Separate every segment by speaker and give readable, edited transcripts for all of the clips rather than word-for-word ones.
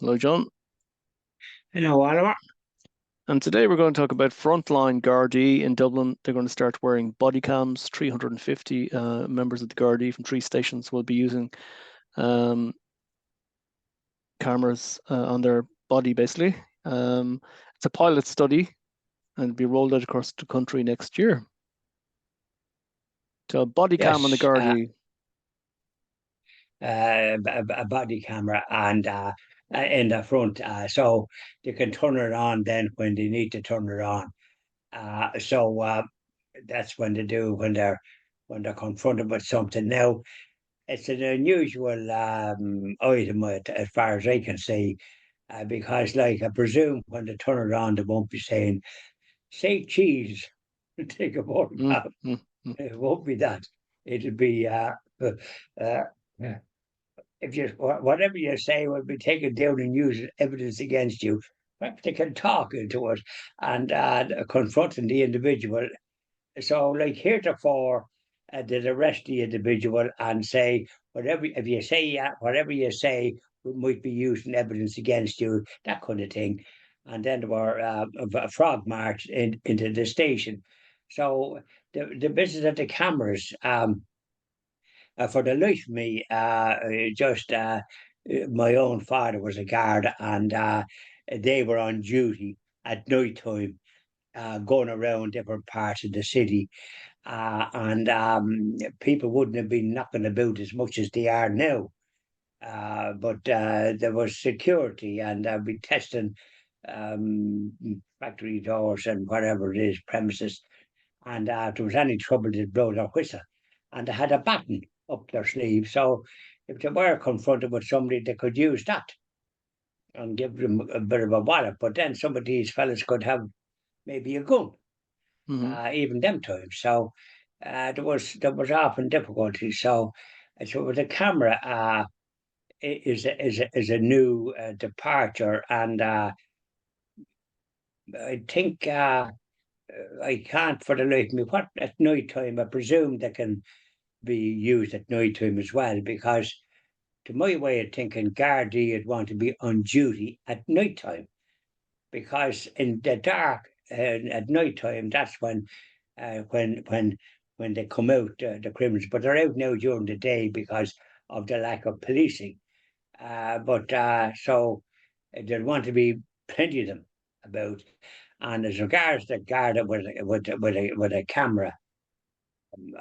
Speaker 1: Hello, John.
Speaker 2: Hello, Oliver.
Speaker 1: And today we're going to talk about frontline Gardaí in Dublin. They're going to start wearing body cams. 350 members of the Gardaí from three stations will be using um, cameras on their body, basically. It's a pilot study and it'll be rolled out across the country next year. So, body cam on the
Speaker 2: Yes,
Speaker 1: Gardaí.
Speaker 2: a body camera and in the front, so they can turn it on then when they need to turn it on. So that's when they do when they're confronted with something. Now it's an unusual item as far as I can see, because like I presume when they turn it on, they won't be saying "say cheese," take a
Speaker 1: Mm,
Speaker 2: photograph.
Speaker 1: mm, mm,
Speaker 2: It won't be that. It'll be uh, if you whatever you say will be taken down and used as evidence against you. Perhaps they can talk into it and confronting the individual. So, like heretofore, they'd arrest the individual and say whatever. If you say whatever you say might be used in evidence against you, that kind of thing. And then there were a frog march into the station. So the business of the cameras. For the life of me, just my own father was a guard, and they were on duty at night time, going around different parts of the city, and people wouldn't have been knocking about as much as they are now. But there was security, and be testing um, factory doors and whatever it is, premises. And if there was any trouble, they'd blow their whistle. And they had a baton up their sleeve. So if they were confronted with somebody, they could use that and give them a bit of a wallop. But then some of these fellas could have maybe a gun,
Speaker 1: mhm.
Speaker 2: even them times. So there was often difficulty. So with the camera is a new departure, and I think I can't for the life of me. What at night time? I presume they can be used at night time as well, because to my way of thinking, Gardaí would want to be on duty at night time, because in the dark at night time, that's uh, when when when they come out, the criminals. But they're out now during the day because of the lack of policing. But there'd want to be plenty of them about. And as regards the guard with a camera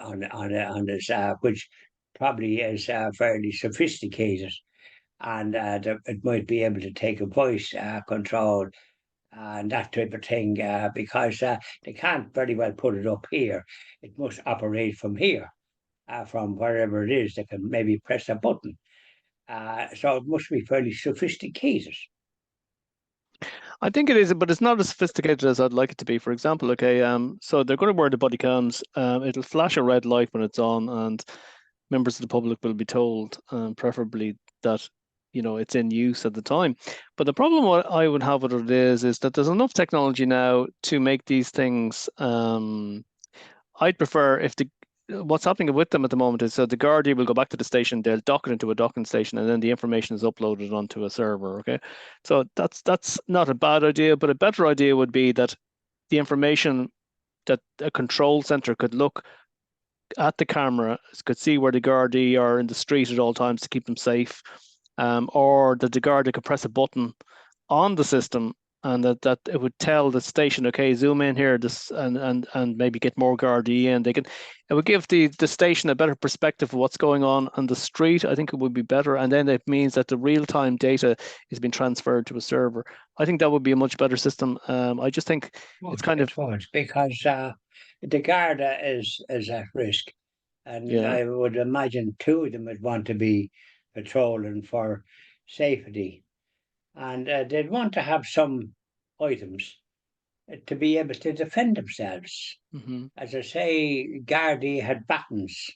Speaker 2: on this, which probably is fairly sophisticated, and it might be able to take a voice control and that type of thing, because they can't very well put it up here. It must operate from here, from wherever it is. They can maybe press a button. So it must be fairly sophisticated.
Speaker 1: I think it is, but it's not as sophisticated as I'd like it to be. For example, okay, so they're going to wear the body cams. It'll flash a red light when it's on, and members of the public will be told, preferably that it's in use at the time. But the problem what I would have with it is that there's enough technology now to make these things. I'd prefer if the what's happening with them at the moment is so the Guardian will go back to the station, they'll dock it into a docking station, and then the information is uploaded onto a server. Okay, so that's not a bad idea, but a better idea would be that the information that a control center could look at the camera, could see where the Gardaí are in the street at all times to keep them safe, or that the Gardaí could press a button on the system and that it would tell the station, okay, zoom in here, this and maybe get more Gardaí in. It would give the station a better perspective of what's going on the street. I think it would be better, and then it means that the real time data is being transferred to a server. I think that would be a much better system. I just think it's
Speaker 2: Would
Speaker 1: kind of
Speaker 2: it would because the Garda is at risk, and
Speaker 1: yeah.
Speaker 2: I would imagine two of them would want to be patrolling for safety, and they'd want to have some items to be able to defend themselves.
Speaker 1: Hmm.
Speaker 2: As I say, Gardaí had batons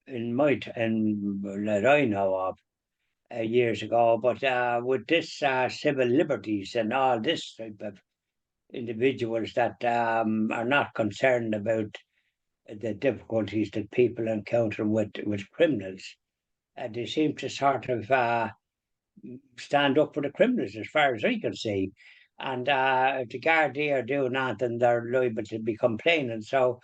Speaker 2: in that I know of years ago, but with this civil liberties and all this type of individuals that are not concerned about the difficulties that people encounter with criminals. They seem to sort of stand up for the criminals, as far as I can see. And if the Gardaí are doing that, then they're liable to be complaining. So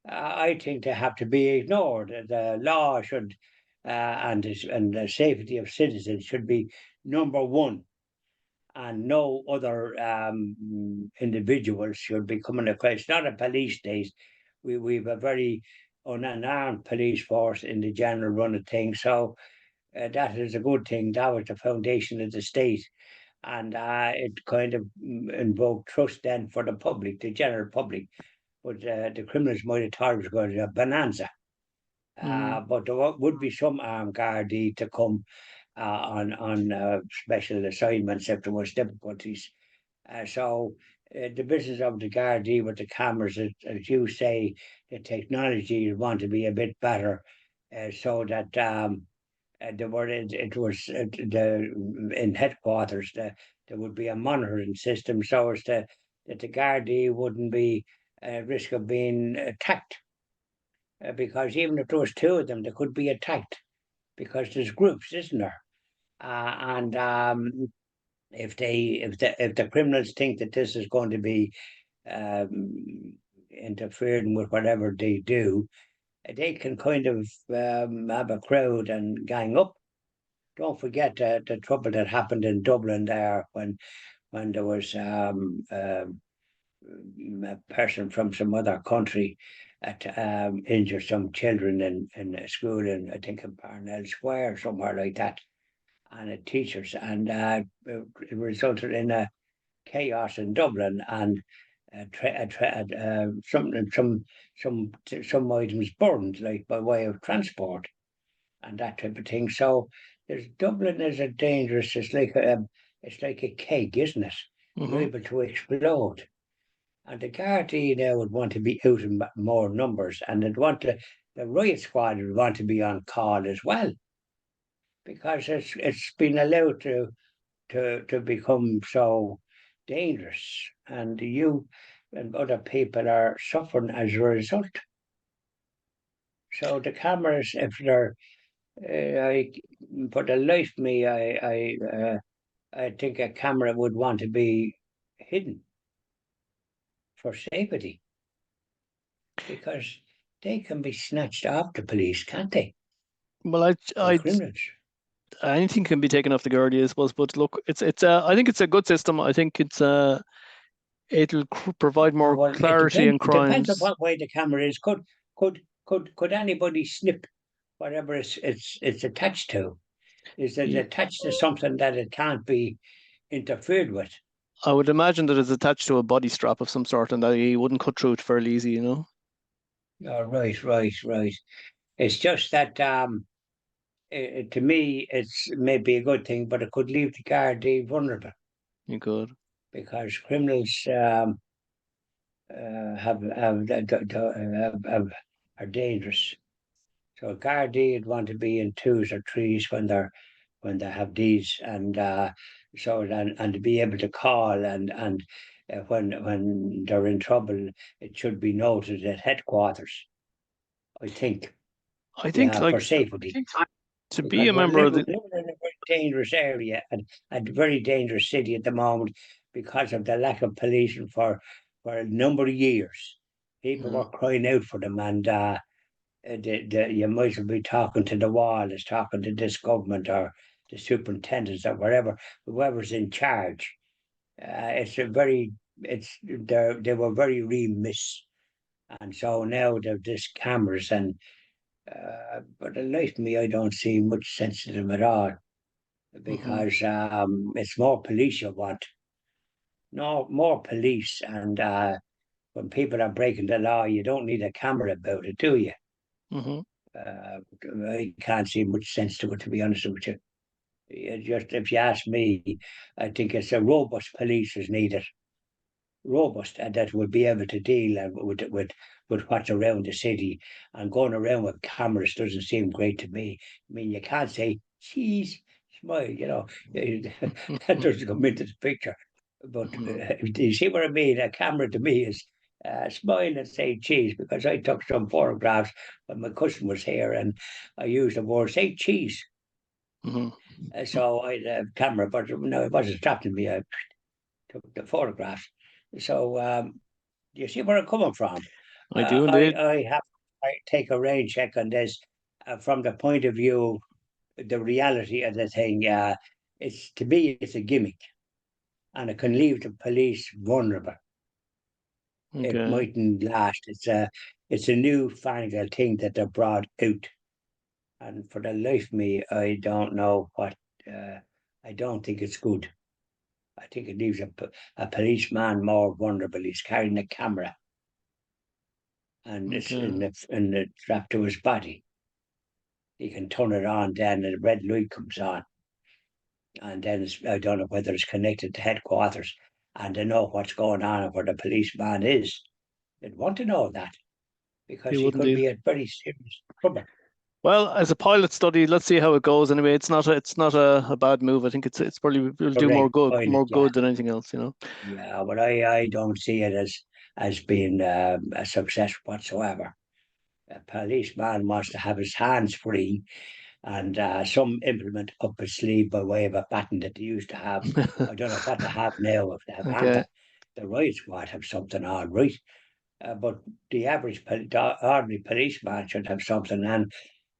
Speaker 2: I think they have to be ignored. The law should, and the safety of citizens should be number one, and no other individuals should be coming across. It's not a police state. We've a very unarmed police force in the general run of things. So that is a good thing. That was the foundation of the state. And it kind of invoked trust then for the public, the general public. But the criminals might have thought it was going to be a bonanza. But there would be some armed Gardaí to come on special assignments if there was difficulties. So the business of the Gardaí with the cameras, as you say, the technology would want to be a bit better, so that it was in headquarters there would be a monitoring system so as to that the Gardaí wouldn't be at risk of being attacked, because even if there was two of them, they could be attacked because there's groups, isn't there? And if the criminals think that this is going to be interfering with whatever they do, they can kind of have a crowd and gang up. Don't forget the trouble that happened in Dublin there when there was a person from some other country injured some children in a school in, I think, in Parnell Square or somewhere like that, and teachers, and it resulted in a chaos in Dublin, and some items burned, like by way of transport and that type of thing. So there's Dublin is a dangerous. It's like a keg, isn't it?
Speaker 1: Mm-hmm.
Speaker 2: Liable to explode. And the Gardaí now would want to be out in more numbers, and they'd want the riot squad would want to be on call as well, because it's been allowed to become so dangerous, and you and other people are suffering as a result. So the cameras, if they're, I, for the life of me, I think a camera would want to be hidden for safety, because they can be snatched off the police, can't they?
Speaker 1: Well,
Speaker 2: The criminals.
Speaker 1: anything can be taken off the Guardia, I suppose. But look, I think it's a good system. I think it'll provide more
Speaker 2: Well, it
Speaker 1: clarity
Speaker 2: depends.
Speaker 1: in
Speaker 2: It depends on
Speaker 1: crimes.
Speaker 2: what way the camera is. Could anybody snip whatever it's attached to? Is it
Speaker 1: Yeah,
Speaker 2: attached to something that it can't be interfered with?
Speaker 1: I would imagine that it's attached to a body strap of some sort, and that he wouldn't cut through it fairly easy, you know.
Speaker 2: Oh, right. It's just that to me, it's maybe a good thing, but it could leave the Gardaí vulnerable,
Speaker 1: You could.
Speaker 2: because criminals are dangerous. So Gardaí would want to be in twos or threes when they have these, and and to be able to call, and when they're in trouble, it should be noted at headquarters, I think.
Speaker 1: I think,
Speaker 2: Yeah,
Speaker 1: like,
Speaker 2: for safety,
Speaker 1: to be
Speaker 2: because
Speaker 1: a
Speaker 2: we're
Speaker 1: member of the.
Speaker 2: living in a very dangerous area, and a very dangerous city at the moment, because of the lack of policing for a number of years. People
Speaker 1: Mhm.
Speaker 2: were crying out for them, and you might as well be talking to the wall as talking to this government or the superintendents or whoever's in charge. It's a very, it's they were very remiss, and so now they've this cameras, and but like me, I don't see much sense in them at all,
Speaker 1: Mhm.
Speaker 2: because it's more police you want. No more police, and when people are breaking the law, you don't need a camera about it, do you?
Speaker 1: Mhm.
Speaker 2: Uh, I can't see much sense to it, to be honest with you. Just if you ask me, I think it's a robust police is needed, robust, and that will be able to deal with what's around the city. And going around with cameras doesn't seem great to me. I mean, you can't say cheese, smile, that doesn't come into the picture. But
Speaker 1: Mhm.
Speaker 2: do you see what I mean? A camera to me is smile and say cheese, because I took some photographs when my cousin was here, and I used the word say cheese.
Speaker 1: Mhm.
Speaker 2: So I had a camera, but no, it wasn't strapped to me. I took the photographs. So you see where I'm coming from?
Speaker 1: I do indeed.
Speaker 2: I take a rain check on this from the point of view, the reality of the thing. It's to me, it's a gimmick, and it can leave the police vulnerable. It
Speaker 1: Okay.
Speaker 2: mightn't last. It's a newfangled thing that they brought out, and for the life of me, I don't know what. Uh, I don't think it's good. I think it leaves a policeman more vulnerable. He's carrying a camera, and it's
Speaker 1: Okay.
Speaker 2: in the strapped to his body. He can turn it on, then the red light comes on, and then I don't know whether it's connected to headquarters, and they know what's going on and where the policeman is. They'd want to know that
Speaker 1: They
Speaker 2: because he
Speaker 1: would
Speaker 2: could
Speaker 1: indeed.
Speaker 2: be at very serious trouble.
Speaker 1: Well, as a pilot study, let's see how it goes. Anyway, it's not a bad move. I think it's probably will do
Speaker 2: Correct, pilot,
Speaker 1: more
Speaker 2: yeah,
Speaker 1: good than anything else. You know.
Speaker 2: yeah, but I don't see it as being a success whatsoever. A policeman wants to have his hands free and some implement up his sleeve by way of a baton that they used to have. I don't know what they have now, if they have
Speaker 1: Okay.
Speaker 2: AMPA. The riot squad have something all right, but the the ordinary policeman should have something. And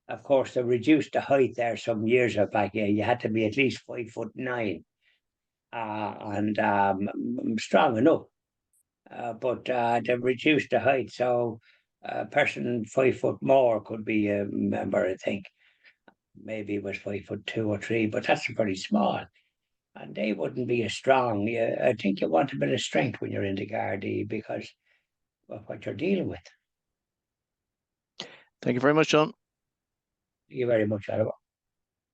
Speaker 2: of course, they reduced the height there some years back. Yeah, you had to be at least 5'9", and strong enough. But they reduced the height, so a person 5 foot more could be a member, I think. Maybe it was 5'2" or 3, but that's very small. And they wouldn't be as strong. Yeah, I think you want a bit of strength when you're in the Gardai because of what you're dealing with.
Speaker 1: Thank you very much, John.
Speaker 2: Thank you very much, Oliver.